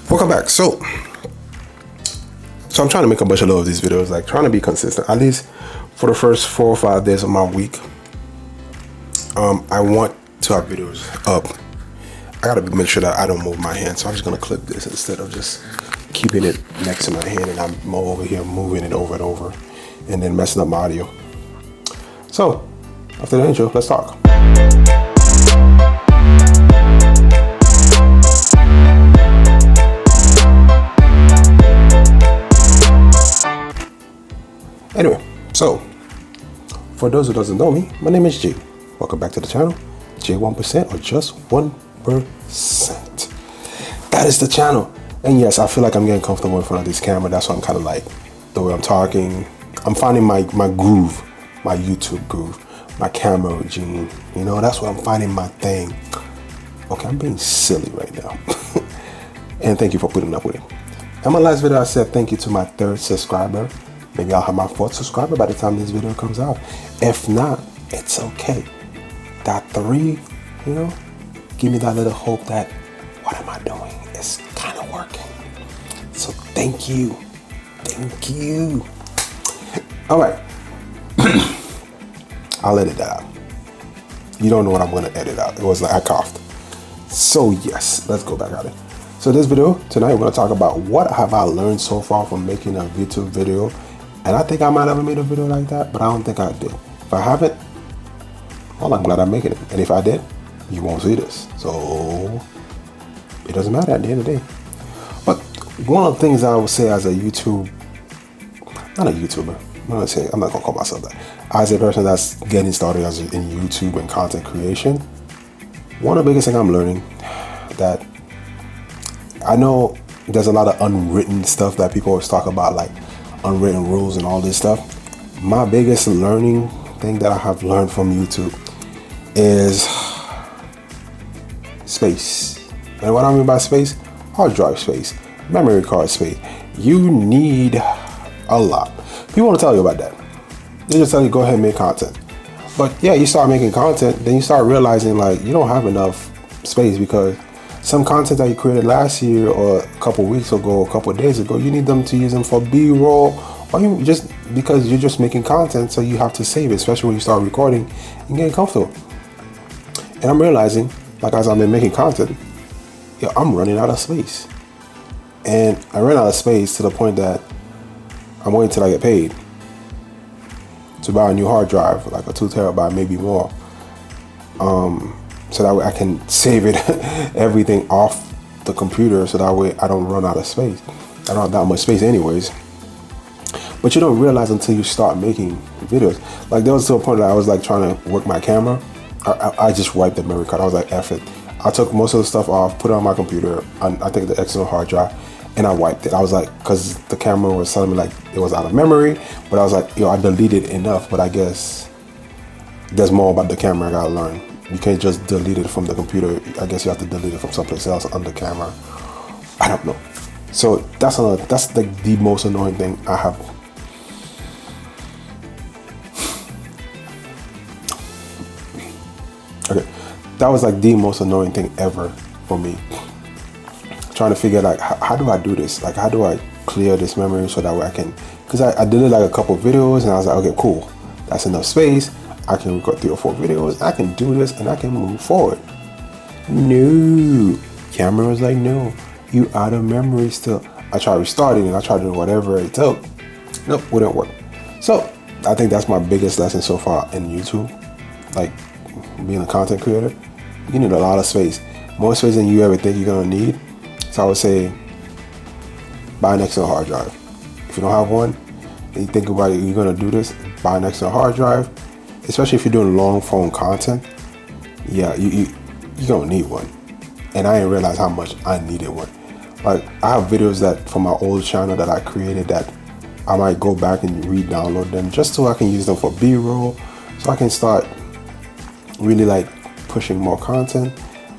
Welcome back. So I'm trying to make a bunch of these videos, like trying to be consistent, at least for the first 4 or 5 days of my week. I want to have videos up. I gotta make sure that I don't move my hand, so I'm just gonna clip this instead of just keeping it next to my hand and I'm over here moving it over and over and then messing up my audio. So after the intro, let's talk. Anyway, so for those who doesn't know me, my name is Jay. Welcome back to the channel, J1% or just 1%. That is the channel. And yes, I feel like I'm getting comfortable in front of this camera. That's why I'm kind of like the way I'm talking. I'm finding my groove, my YouTube groove, my camera regime. You know, that's what I'm finding my thing. Okay, I'm being silly right now. And thank you for putting up with it. In my last video, I said thank you to my 3rd subscriber. Maybe I'll have my 4th subscriber by the time this video comes out. If not, it's okay. That 3, you know, give me that little hope that what am I doing? It's kind of working. So thank you. Thank you. All right. I'll edit that out. You don't know what I'm going to edit out. It was like I coughed. So yes, let's go back at it. So this video tonight, we're going to talk about what have I learned so far from making a YouTube video. And I think I might have made a video like that, but I don't think I did. If I haven't, well, I'm glad I'm making it. And if I did, you won't see this. So it doesn't matter at the end of the day. But one of the things I would say as a YouTuber, I'm not gonna call myself that. As a person that's getting started in YouTube and content creation, one of the biggest things I'm learning that I know there's a lot of unwritten stuff that people always talk about, like unwritten rules and all this stuff. My biggest learning thing that I have learned from YouTube is space. And what I mean by space, hard drive space, memory card space. You need a lot. People want to tell you about that. They just tell you go ahead and make content. But yeah, you start making content, then you start realizing like you don't have enough space because some content that you created last year or a couple weeks ago, a couple days ago, you need them to use them for B-roll, or you just because you're just making content, so you have to save it, especially when you start recording and getting comfortable. And I'm realizing, like as I've been making content, yeah, I'm running out of space. And I ran out of space to the point that I'm waiting till I get paid to buy a new hard drive, like a 2 terabyte, maybe more. So that way I can save it, everything off the computer, so that way I don't run out of space. I don't have that much space anyways. But you don't realize until you start making videos. Like there was to a point that I was like trying to work my camera. I just wiped the memory card. I was like, F it. I took most of the stuff off, put it on my computer, I think the external hard drive, and I wiped it. I was like, because the camera was telling me like it was out of memory, but I was like, yo, I deleted enough, but I guess there's more about the camera I gotta learn. You can't just delete it from the computer. I guess you have to delete it from someplace else on the camera. I don't know. So that's like the most annoying thing I have. Okay, that was like the most annoying thing ever for me. Trying to figure like how do I do this? Like how do I clear this memory so that way I can? Because I did it like a couple videos and I was like, okay, cool, that's enough space. I can record 3 or 4 videos. I can do this and I can move forward. No, camera was like, no, you out of memory still. I tried restarting and I tried doing whatever it took. Nope, wouldn't work. So I think that's my biggest lesson so far in YouTube. Like being a content creator, you need a lot of space, more space than you ever think you're gonna need. So I would say buy an external hard drive. If you don't have one and you think about it, you're gonna do this, buy an external hard drive. Especially if you're doing long form content, yeah, you're gonna need one. And I didn't realize how much I needed one. Like I have videos that from my old channel that I created that I might go back and re-download them just so I can use them for B-roll, so I can start really like pushing more content,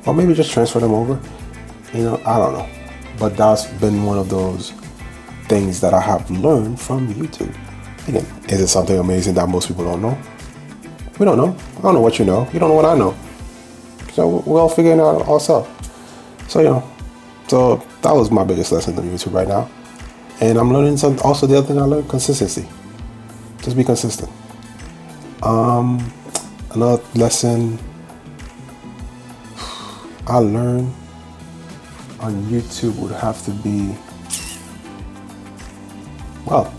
or maybe just transfer them over. You know, I don't know. But that's been one of those things that I have learned from YouTube. Again, is it something amazing that most people don't know? We don't know. I don't know what you know. You don't know what I know. So we're all figuring it out ourselves. So, you know, So that was my biggest lesson on YouTube right now. And I'm learning some. Also, the other thing I learned, consistency. Just be consistent. Another lesson I learned on YouTube would have to be, well,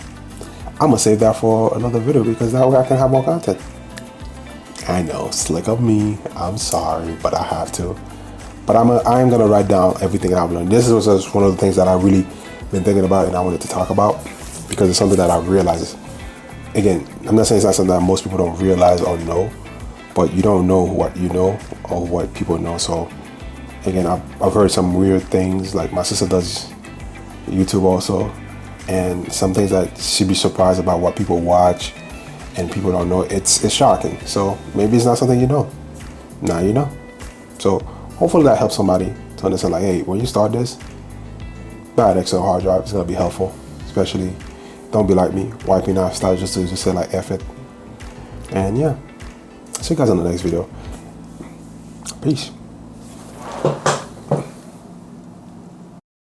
I'm gonna save that for another video because that way I can have more content. I know, slick of me. I'm sorry, but I have to. But I am gonna write down everything I've learned. This was just one of the things that I really been thinking about and I wanted to talk about because it's something that I realized. Again, I'm not saying it's not something that most people don't realize or know, but you don't know what you know or what people know. So again, I've heard some weird things. Like my sister does YouTube also, and some things that she'd be surprised about what people watch and people don't know. It's shocking. So maybe it's not something you know. Now you know. So hopefully that helps somebody to understand, like, hey, when you start this, buy an external hard drive. It's gonna be helpful. Especially, don't be like me, wiping out style just to say like F it. And yeah, see you guys in the next video. Peace.